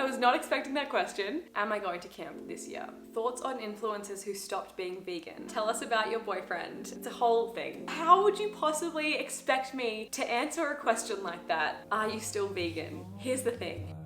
I was not expecting that question. Am I going to camp this year? Thoughts on influencers who stopped being vegan. Tell us about your boyfriend. It's a whole thing. How would you possibly expect me to answer a question like that? Are you still vegan? Here's the thing.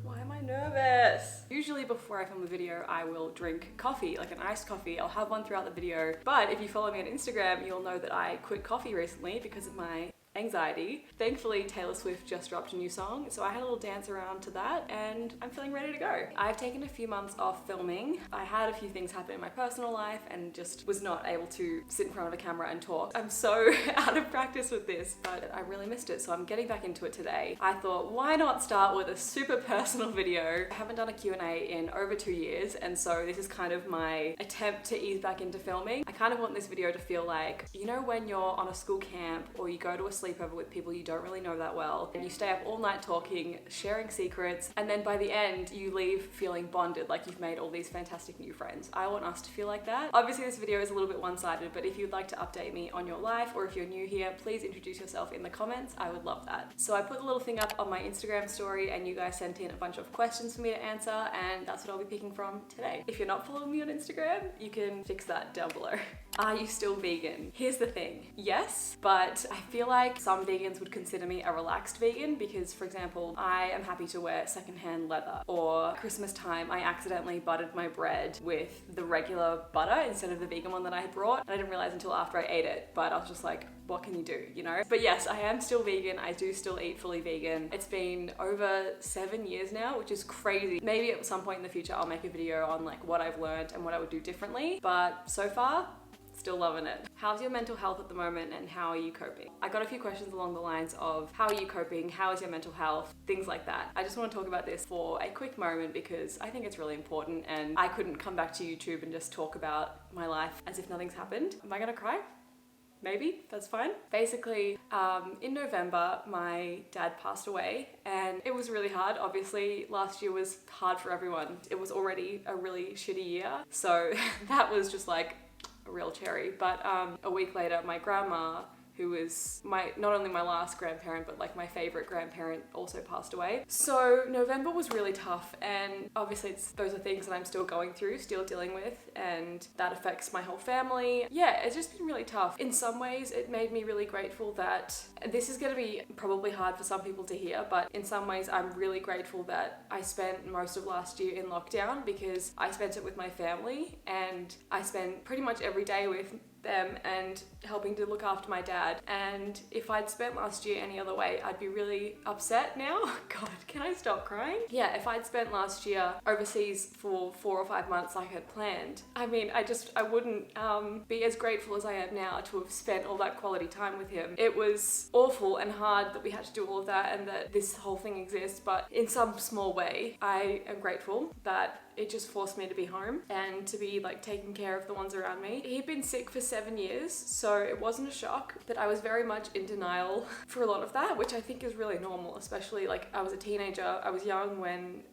Why am I nervous? Usually before I film a video, I will drink coffee, like an iced coffee. I'll have one throughout the video. But if you follow me on Instagram, you'll know that I quit coffee recently because of my anxiety. Thankfully, Taylor Swift just dropped a new song, so I had a little dance around to that and I'm feeling ready to go. I've taken a few months off filming. I had a few things happen in my personal life and just was not able to sit in front of a camera and talk. I'm so out of practice with this, but I really missed it, so I'm getting back into it today. I thought, why not start with a super personal video? I haven't done a Q&A in over 2 years, and so this is kind of my attempt to ease back into filming. I kind of want this video to feel like, you know, when you're on a school camp or you go to a sleepover with people you don't really know that well, and you stay up all night talking, sharing secrets, and then by the end you leave feeling bonded, like you've made all these fantastic new friends. I want us to feel like that. Obviously this video is a little bit one-sided, but if you'd like to update me on your life, or if you're new here, please introduce yourself in the comments. I would love that. So I put a little thing up on my Instagram story and you guys sent in a bunch of questions for me to answer, and that's what I'll be picking from today. If you're not following me on Instagram, you can fix that down below. Are you still vegan? Here's the thing. Yes, but I feel like some vegans would consider me a relaxed vegan because, for example, I am happy to wear secondhand leather, or Christmas time I accidentally buttered my bread with the regular butter instead of the vegan one that I had brought, and I didn't realize until after I ate it, but I was just like, what can you do, you know? But yes, I am still vegan. I do still eat fully vegan. It's been over 7 years now, which is crazy. Maybe at some point in the future I'll make a video on like what I've learned and what I would do differently, but so far, still loving it. How's your mental health at the moment and how are you coping? I got a few questions along the lines of how are you coping, how is your mental health, things like that. I just want to talk about this for a quick moment because I think it's really important, and I couldn't come back to YouTube and just talk about my life as if nothing's happened. Am I gonna cry? Maybe, that's fine. Basically, in November, my dad passed away and it was really hard. Obviously, last year was hard for everyone. It was already a really shitty year. So that was just like a real cherry. But a week later, my grandma, who was not only my last grandparent, but like my favorite grandparent, also passed away. So November was really tough, and obviously those are things that I'm still going through, still dealing with, and that affects my whole family. Yeah, it's just been really tough. In some ways, it made me really grateful that, this is gonna be probably hard for some people to hear, but in some ways I'm really grateful that I spent most of last year in lockdown, because I spent it with my family and I spent pretty much every day with them and helping to look after my dad. And if I'd spent last year any other way, I'd be really upset now. God, can I stop crying? Yeah, if I'd spent last year overseas for 4 or 5 months like I had planned, I mean, I wouldn't be as grateful as I am now to have spent all that quality time with him. It was awful and hard that we had to do all of that and that this whole thing exists, but in some small way, I am grateful that it just forced me to be home and to be like taking care of the ones around me. He'd been sick for 7 years, so it wasn't a shock, but I was very much in denial for a lot of that, which I think is really normal, especially like I was a teenager, I was young when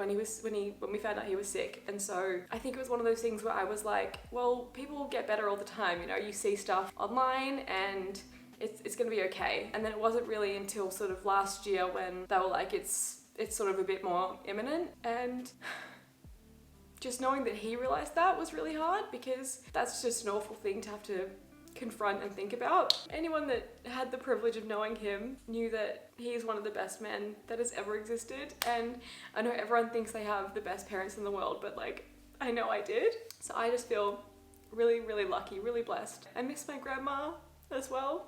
we found out he was sick. And so I think it was one of those things where I was like, well, people get better all the time, you know, you see stuff online and it's gonna be okay. And then it wasn't really until sort of last year when they were like, it's sort of a bit more imminent, and just knowing that he realized that was really hard, because that's just an awful thing to have to confront and think about. Anyone that had the privilege of knowing him knew that he's one of the best men that has ever existed. And I know everyone thinks they have the best parents in the world, but like, I know I did. So I just feel really, really lucky, really blessed. I miss my grandma as well.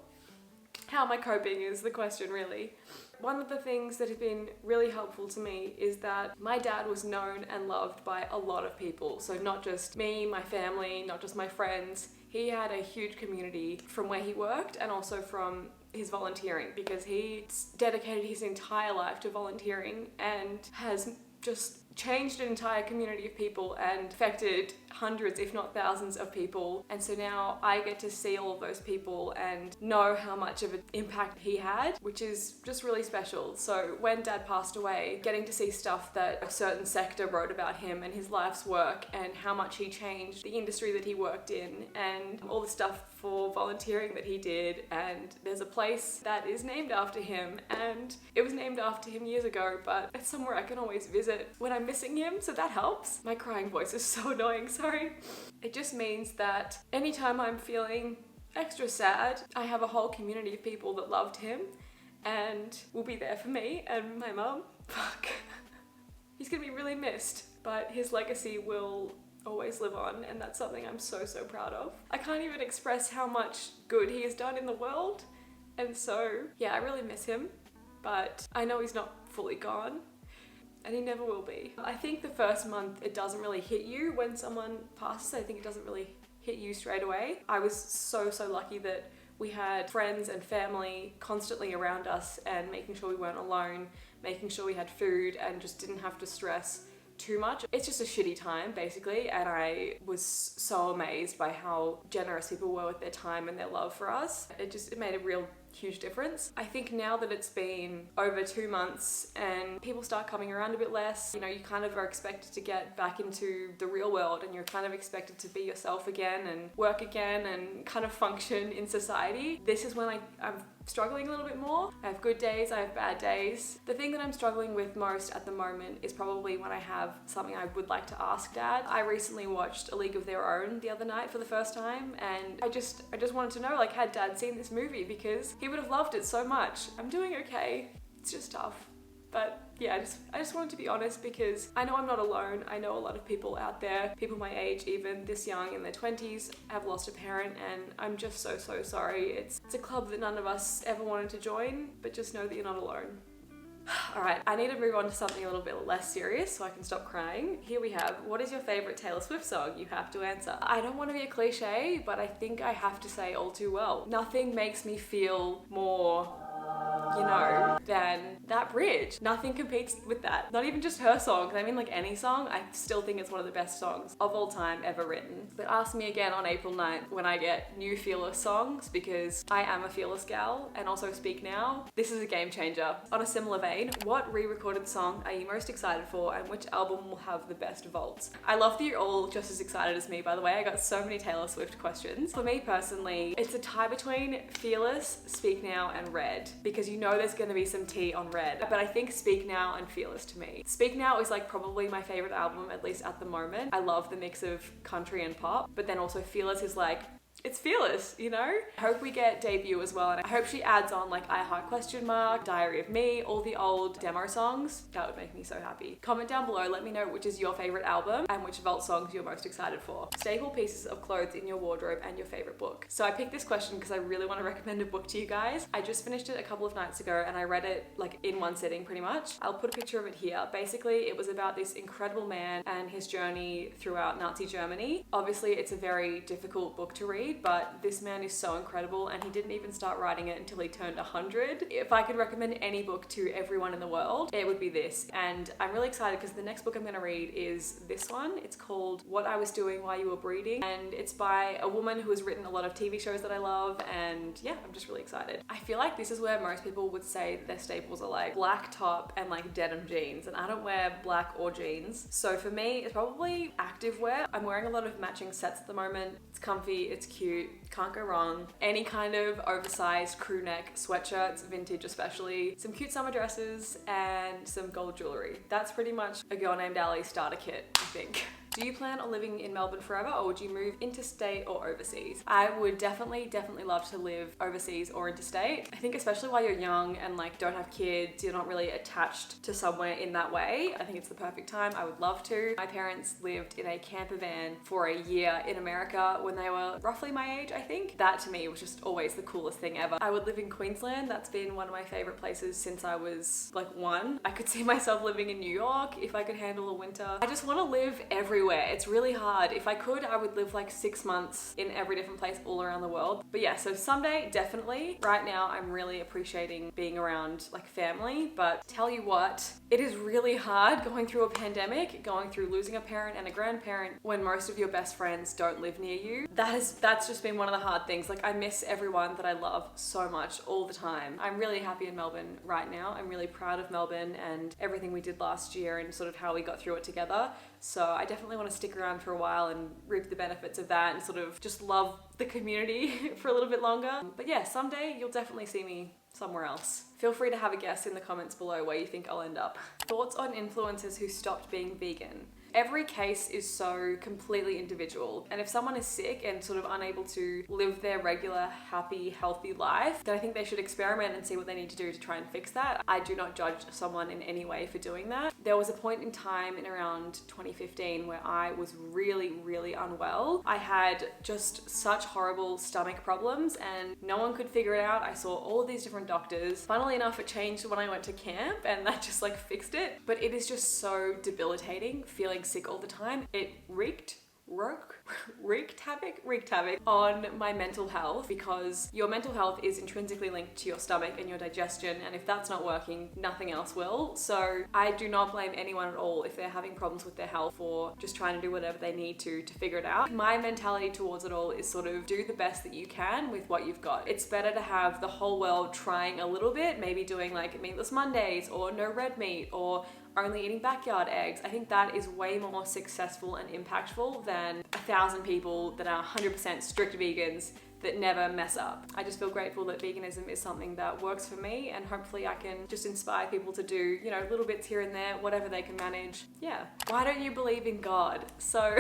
How am I coping is the question, really. One of the things that has been really helpful to me is that my dad was known and loved by a lot of people. So not just me, my family, not just my friends. He had a huge community from where he worked and also from his volunteering, because he dedicated his entire life to volunteering and has just changed an entire community of people and affected hundreds, if not thousands of people. And so now I get to see all of those people and know how much of an impact he had, which is just really special. So when Dad passed away, getting to see stuff that a certain sector wrote about him and his life's work and how much he changed the industry that he worked in and all the stuff for volunteering that he did. And there's a place that is named after him, and it was named after him years ago, but it's somewhere I can always visit when I'm missing him, so that helps. My crying voice is so annoying, sorry. It just means that anytime I'm feeling extra sad, I have a whole community of people that loved him and will be there for me and my mum. Fuck. He's gonna be really missed, but his legacy will always live on, and that's something I'm so proud of. I can't even express how much good he has done in the world, and so yeah, I really miss him, but I know he's not fully gone, and he never will be. I think the first month it doesn't really hit you when someone passes. I think it doesn't really hit you straight away. I was so lucky that we had friends and family constantly around us and making sure we weren't alone, making sure we had food and just didn't have to stress too much. It's just a shitty time basically, and I was so amazed by how generous people were with their time and their love for us. It made a real huge difference. I think now that it's been over 2 months and people start coming around a bit less, you know, you kind of are expected to get back into the real world and you're kind of expected to be yourself again and work again and kind of function in society. This is when I'm struggling a little bit more. I have good days, I have bad days. The thing that I'm struggling with most at the moment is probably when I have something I would like to ask Dad. I recently watched A League of Their Own the other night for the first time, and I just wanted to know, like, had Dad seen this movie? Because he would have loved it so much. I'm doing okay. It's just tough. But yeah, I just wanted to be honest because I know I'm not alone. I know a lot of people out there, people my age, even this young in their 20s, have lost a parent, and I'm just so sorry. It's a club that none of us ever wanted to join, but just know that you're not alone. Alright, I need to move on to something a little bit less serious so I can stop crying. Here we have, what is your favourite Taylor Swift song? You have to answer. I don't want to be a cliche, but I think I have to say All Too Well. Nothing makes me feel more, you know, than that bridge. Nothing competes with that. Not even just her song, I mean like any song. I still think it's one of the best songs of all time ever written. But ask me again on April 9th when I get new Fearless songs, because I am a Fearless gal, and also Speak Now. This is a game changer. On a similar vein, what re-recorded song are you most excited for, and which album will have the best vaults? I love that you're all just as excited as me, by the way. I got so many Taylor Swift questions. For me personally, it's a tie between Fearless, Speak Now, and Red, because you know there's gonna be some tea on Red, but I think Speak Now and Fearless to me. Speak Now is like probably my favorite album, at least at the moment. I love the mix of country and pop, but then also Fearless is like, it's fearless, you know? I hope we get Debut as well, and I hope she adds on like I Heart Question Mark, Diary of Me, all the old demo songs. That would make me so happy. Comment down below, let me know which is your favorite album and which vault songs you're most excited for. Staple pieces of clothes in your wardrobe and your favorite book. So I picked this question because I really want to recommend a book to you guys. I just finished it a couple of nights ago and I read it like in one sitting pretty much. I'll put a picture of it here. Basically, it was about this incredible man and his journey throughout Nazi Germany. Obviously, it's a very difficult book to read, but this man is so incredible, and he didn't even start writing it until he turned 100. If I could recommend any book to everyone in the world, it would be this. And I'm really excited because the next book I'm going to read is this one. It's called What I Was Doing While You Were Breeding, and it's by a woman who has written a lot of TV shows that I love, and yeah, I'm just really excited. I feel like this is where most people would say that their staples are like black top and like denim jeans, and I don't wear black or jeans. So for me, it's probably activewear. I'm wearing a lot of matching sets at the moment. It's comfy, it's cute, can't go wrong. Any kind of oversized crew neck sweatshirts, vintage especially, some cute summer dresses, and some gold jewelry. That's pretty much a Girl Named Ali starter kit, I think. Do you plan on living in Melbourne forever, or would you move interstate or overseas? I would definitely love to live overseas or interstate. I think especially while you're young and like don't have kids, you're not really attached to somewhere in that way. I think it's the perfect time. I would love to. My parents lived in a camper van for a year in America when they were roughly my age, I think. That to me was just always the coolest thing ever. I would live in Queensland. That's been one of my favorite places since I was like 1. I could see myself living in New York if I could handle a winter. I just want to live everywhere everywhere. It's really hard. If I could, I would live like 6 months in every different place all around the world. But yeah, so someday, definitely. Right now, I'm really appreciating being around like family, but tell you what, it is really hard going through a pandemic, going through losing a parent and a grandparent when most of your best friends don't live near you. That's just been one of the hard things. Like, I miss everyone that I love so much all the time. I'm really happy in Melbourne right now. I'm really proud of Melbourne and everything we did last year and sort of how we got through it together. So I definitely want to stick around for a while and reap the benefits of that and sort of just love the community for a little bit longer. But yeah, someday you'll definitely see me somewhere else. Feel free to have a guess in the comments below where you think I'll end up. Thoughts on influencers who stopped being vegan? Every case is so completely individual. And if someone is sick and sort of unable to live their regular, happy, healthy life, then I think they should experiment and see what they need to do to try and fix that. I do not judge someone in any way for doing that. There was a point in time in around 2015 where I was really, really unwell. I had just such horrible stomach problems and no one could figure it out. I saw all of these different doctors. Funnily enough, it changed when I went to camp and that just like fixed it. But it is just so debilitating feeling sick all the time. It wreaked havoc on my mental health, because your mental health is intrinsically linked to your stomach and your digestion, and if that's not working, nothing else will. So I do not blame anyone at all if they're having problems with their health or just trying to do whatever they need to figure it out. My mentality towards it all is sort of do the best that you can with what you've got. It's better to have the whole world trying a little bit, maybe doing like meatless Mondays or no red meat or only eating backyard eggs. I think that is way more successful and impactful than 1,000 people that are 100% strict vegans that never mess up. I just feel grateful that veganism is something that works for me, and hopefully I can just inspire people to do, you know, little bits here and there, whatever they can manage. Yeah. Why don't you believe in God? So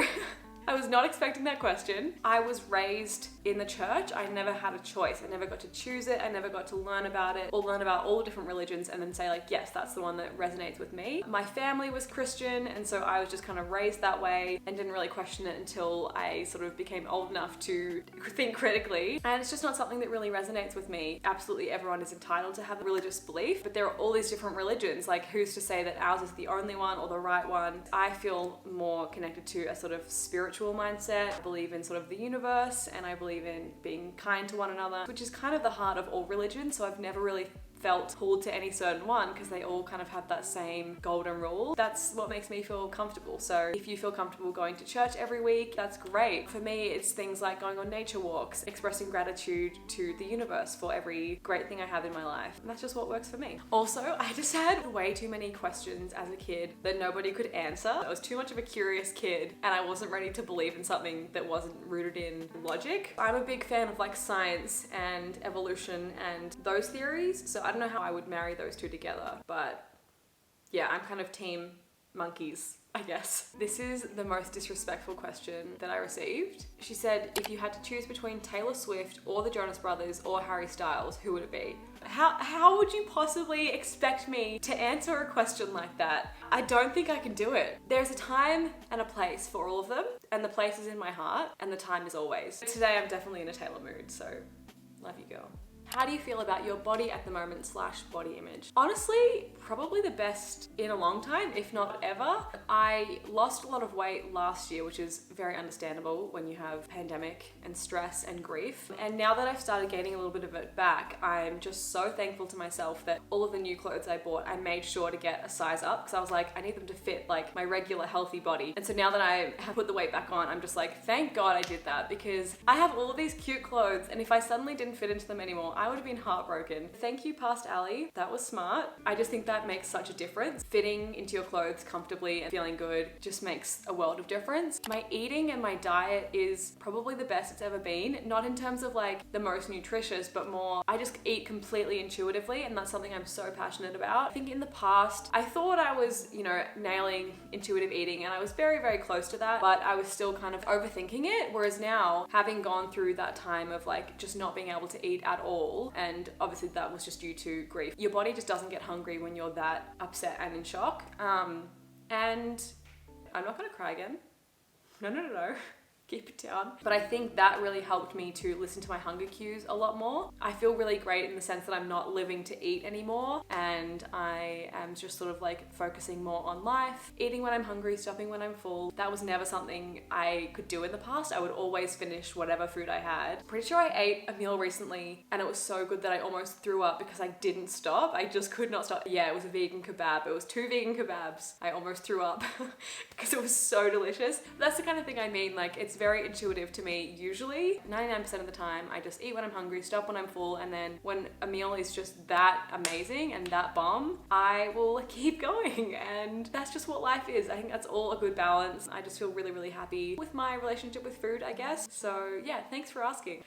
I was not expecting that question. I was raised in the church. I never had a choice. I never got to choose it. I never got to learn about it or learn about all the different religions and then say like, yes, that's the one that resonates with me. My family was Christian, and so I was just kind of raised that way and didn't really question it until I sort of became old enough to think critically. And it's just not something that really resonates with me. Absolutely everyone is entitled to have a religious belief, but there are all these different religions. Like, who's to say that ours is the only one or the right one? I feel more connected to a sort of spiritual mindset. I believe in sort of the universe, and I believe in being kind to one another, which is kind of the heart of all religions. So I've never really felt pulled to any certain one because they all kind of have that same golden rule. That's what makes me feel comfortable. So if you feel comfortable going to church every week, that's great. For me, it's things like going on nature walks, expressing gratitude to the universe for every great thing I have in my life. And that's just what works for me. Also, I just had way too many questions as a kid that nobody could answer. I was too much of a curious kid and I wasn't ready to believe in something that wasn't rooted in logic. I'm a big fan of like science and evolution and those theories. So I don't know how I would marry those two together, but yeah, I'm kind of team monkeys, I guess. This is the most disrespectful question that I received. She said, if you had to choose between Taylor Swift or the Jonas Brothers or Harry Styles, who would it be? How would you possibly expect me to answer a question like that? I don't think I can do it. There's a time and a place for all of them, and the place is in my heart, and the time is always. Today I'm definitely in a Taylor mood, so love you, girl. How do you feel about your body at the moment / body image? Honestly, probably the best in a long time, if not ever. I lost a lot of weight last year, which is very understandable when you have pandemic and stress and grief. And now that I've started gaining a little bit of it back, I'm just so thankful to myself that all of the new clothes I bought, I made sure to get a size up because I was like, I need them to fit like my regular healthy body. And so now that I have put the weight back on, I'm just like, thank God I did that, because I have all of these cute clothes and if I suddenly didn't fit into them anymore, I would have been heartbroken. Thank you, past Ali. That was smart. I just think that makes such a difference. Fitting into your clothes comfortably and feeling good just makes a world of difference. My eating and my diet is probably the best it's ever been. Not in terms of like the most nutritious, but more I just eat completely intuitively, and that's something I'm so passionate about. I think in the past, I thought I was, you know, nailing intuitive eating, and I was very, very close to that, but I was still kind of overthinking it. Whereas now, having gone through that time of like just not being able to eat at all, and obviously that was just due to grief. Your body just doesn't get hungry when you're that upset and in shock. And I'm not gonna cry again. No. keep it down. But I think that really helped me to listen to my hunger cues a lot more. I feel really great in the sense that I'm not living to eat anymore, and I am just sort of like focusing more on life, eating when I'm hungry, stopping when I'm full. That was never something I could do in the past. I would always finish whatever food I had. Pretty sure I ate a meal recently and it was so good that I almost threw up because I didn't stop. I just could not stop. Yeah, it was a vegan kebab. It was 2 vegan kebabs. I almost threw up because it was so delicious. But that's the kind of thing I mean, like it's very intuitive to me usually. 99% of the time I just eat when I'm hungry, stop when I'm full, and then when a meal is just that amazing and that bomb, I will keep going, and that's just what life is. I think that's all a good balance. I just feel really, really happy with my relationship with food, I guess. So yeah, thanks for asking.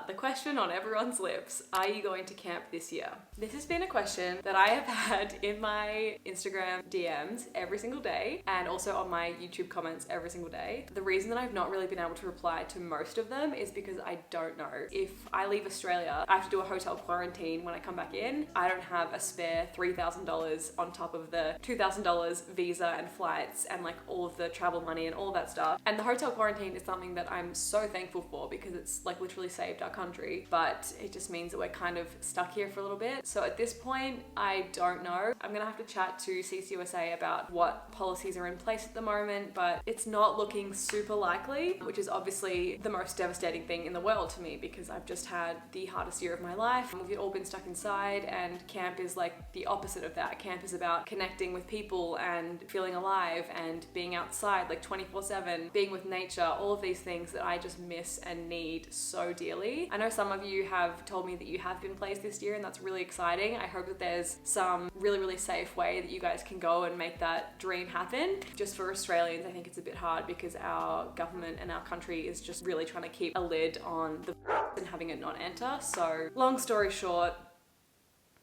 The question on everyone's lips, are you going to camp this year? This has been a question that I have had in my Instagram DMs every single day, and also on my YouTube comments every single day. The reason that I've not really been able to reply to most of them is because I don't know. If I leave Australia, I have to do a hotel quarantine when I come back in. I don't have a spare $3,000 on top of the $2,000 visa and flights and like all of the travel money and all that stuff. And the hotel quarantine is something that I'm so thankful for because it's like literally saved our country, but it just means that we're kind of stuck here for a little bit. So at this point, I don't know. I'm gonna have to chat to CCUSA about what policies are in place at the moment, but it's not looking super likely, which is obviously the most devastating thing in the world to me because I've just had the hardest year of my life. We've all been stuck inside, and camp is like the opposite of that. Camp is about connecting with people and feeling alive and being outside like 24/7, being with nature, all of these things that I just miss and need so dearly. I know some of you have told me that you have been placed this year, and that's really exciting. I hope that there's some really, really safe way that you guys can go and make that dream happen. Just for Australians, I think it's a bit hard because our government and our country is just really trying to keep a lid on the and having it not enter. So long story short,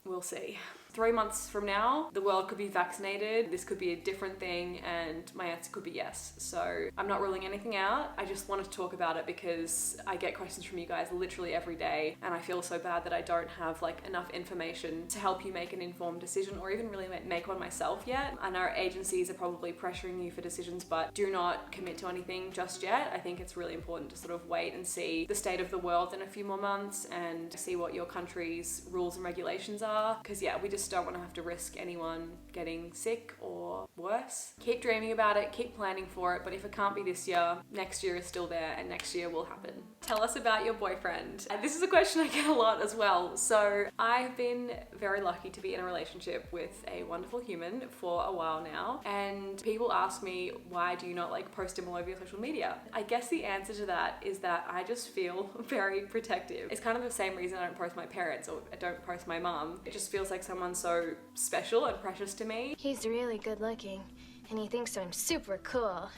we'll see. 3 months from now, the world could be vaccinated. This could be a different thing, and my answer could be yes. So I'm not ruling anything out. I just wanted to talk about it because I get questions from you guys literally every day, and I feel so bad that I don't have like enough information to help you make an informed decision or even really make one myself yet. I know agencies are probably pressuring you for decisions, but do not commit to anything just yet. I think it's really important to sort of wait and see the state of the world in a few more months and see what your country's rules and regulations are. Because yeah, we just don't want to have to risk anyone getting sick or worse. Keep dreaming about it, keep planning for it, but if it can't be this year, next year is still there and next year will happen. Tell us about your boyfriend. And this is a question I get a lot as well. So I've been very lucky to be in a relationship with a wonderful human for a while now, and people ask me, why do you not like post him all over your social media? I guess the answer to that is that I just feel very protective. It's kind of the same reason I don't post my parents or I don't post my mum. It just feels like someone so special and precious to me. He's really good looking, and he thinks I'm super cool.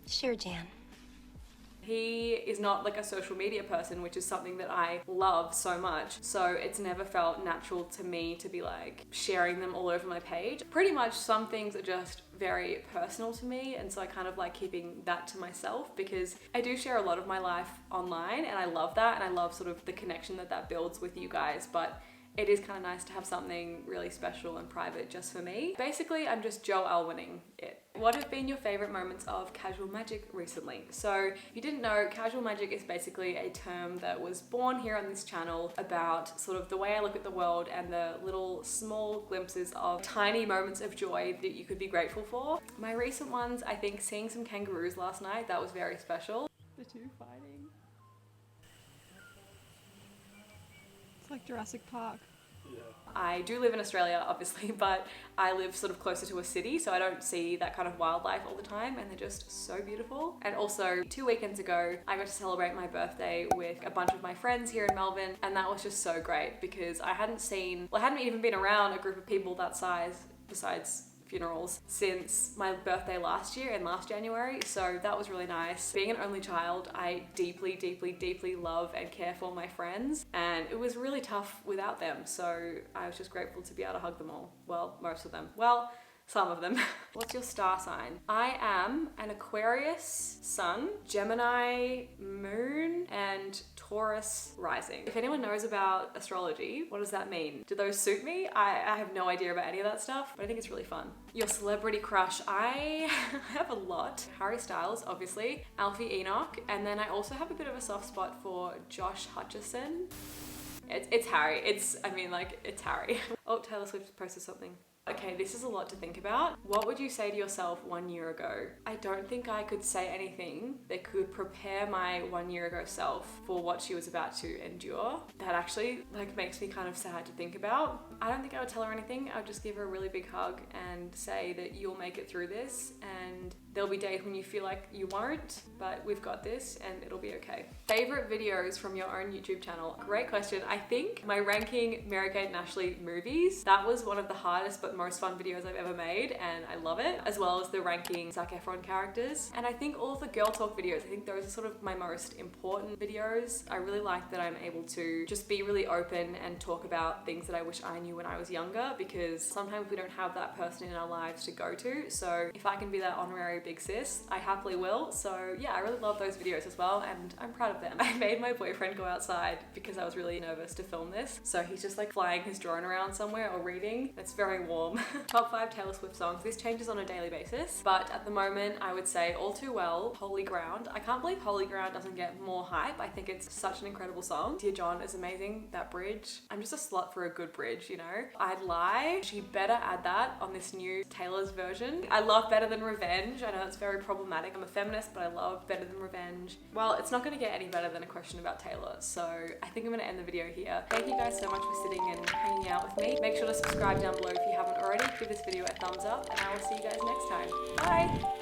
Sure, Jan. He is not like a social media person, which is something that I love so much. So it's never felt natural to me to be like sharing them all over my page. Pretty much some things are just very personal to me, and so I kind of like keeping that to myself because I do share a lot of my life online, and I love that, and I love sort of the connection that that builds with you guys, but it is kind of nice to have something really special and private just for me. Basically, I'm just Joe Alwining it. What have been your favorite moments of casual magic recently? So if you didn't know, casual magic is basically a term that was born here on this channel about sort of the way I look at the world and the little small glimpses of tiny moments of joy that you could be grateful for. My recent ones, I think seeing some kangaroos last night, that was very special. The two fighting. It's like Jurassic Park. I do live in Australia, obviously, but I live sort of closer to a city, so I don't see that kind of wildlife all the time, and they're just so beautiful. And also, 2 weekends ago, I got to celebrate my birthday with a bunch of my friends here in Melbourne, and that was just so great because I hadn't even been around a group of people that size, besides funerals, since my birthday last year in last January, so that was really nice. Being an only child, I deeply, deeply, deeply love and care for my friends, and it was really tough without them, so I was just grateful to be able to hug them all. Well, most of them. Well, Some of them. What's your star sign? I am an Aquarius sun, Gemini moon, and Taurus rising. If anyone knows about astrology, what does that mean? Do those suit me? I have no idea about any of that stuff, but I think it's really fun. Your celebrity crush. I have a lot. Harry Styles, obviously, Alfie Enoch, and then I also have a bit of a soft spot for Josh Hutcherson. It's Harry. It's Harry. Oh, Taylor Swift posted something. Okay, this is a lot to think about. What would you say to yourself 1 year ago? I don't think I could say anything that could prepare my 1 year ago self for what she was about to endure. That actually makes me kind of sad to think about. I don't think I would tell her anything. I would just give her a really big hug and say that you'll make it through this, and there'll be days when you feel like you won't, but we've got this and it'll be okay. Favorite videos from your own YouTube channel? Great question. I think my ranking Mary-Kate and Ashley movies, that was one of the hardest but most fun videos I've ever made, and I love it, as well as the ranking Zac Efron characters. And I think all of the girl talk videos, I think those are sort of my most important videos. I really like that I'm able to just be really open and talk about things that I wish I knew when I was younger, because sometimes we don't have that person in our lives to go to. So if I can be that honorary big sis, I happily will. So yeah, I really love those videos as well, and I'm proud of them. I made my boyfriend go outside because I was really nervous to film this. So he's just flying his drone around somewhere or reading. It's very warm. Top 5 Taylor Swift songs. This changes on a daily basis, but at the moment I would say All Too Well, Holy Ground. I can't believe Holy Ground doesn't get more hype. I think it's such an incredible song. Dear John is amazing. That bridge. I'm just a slut for a good bridge, you know? I'd Lie. She better add that on this new Taylor's version. I love Better Than Revenge. I know it's very problematic. I'm a feminist, but I love Better Than Revenge. Well, it's not going to get any better than a question about Taylor, so I think I'm going to end the video here. Thank you guys so much for sitting and hanging out with me. Make sure to subscribe down below if you haven't already. Give this video a thumbs up, and I will see you guys next time. Bye!